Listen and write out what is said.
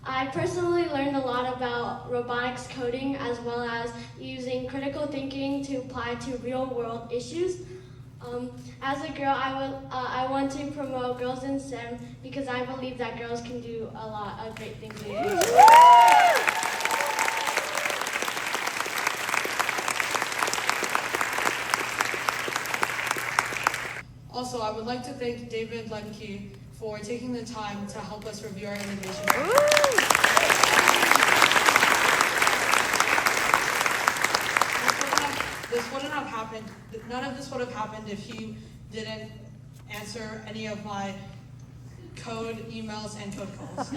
I personally learned a lot about robotics coding as well as using critical thinking to apply to real-world issues. As a girl, I want to promote girls in STEM because I believe that girls can do a lot of great things in the future. Also, I would like to thank David Lemke for taking the time to help us review our innovation. This wouldn't have happened. None of this would have happened if he didn't answer any of my code emails and code calls.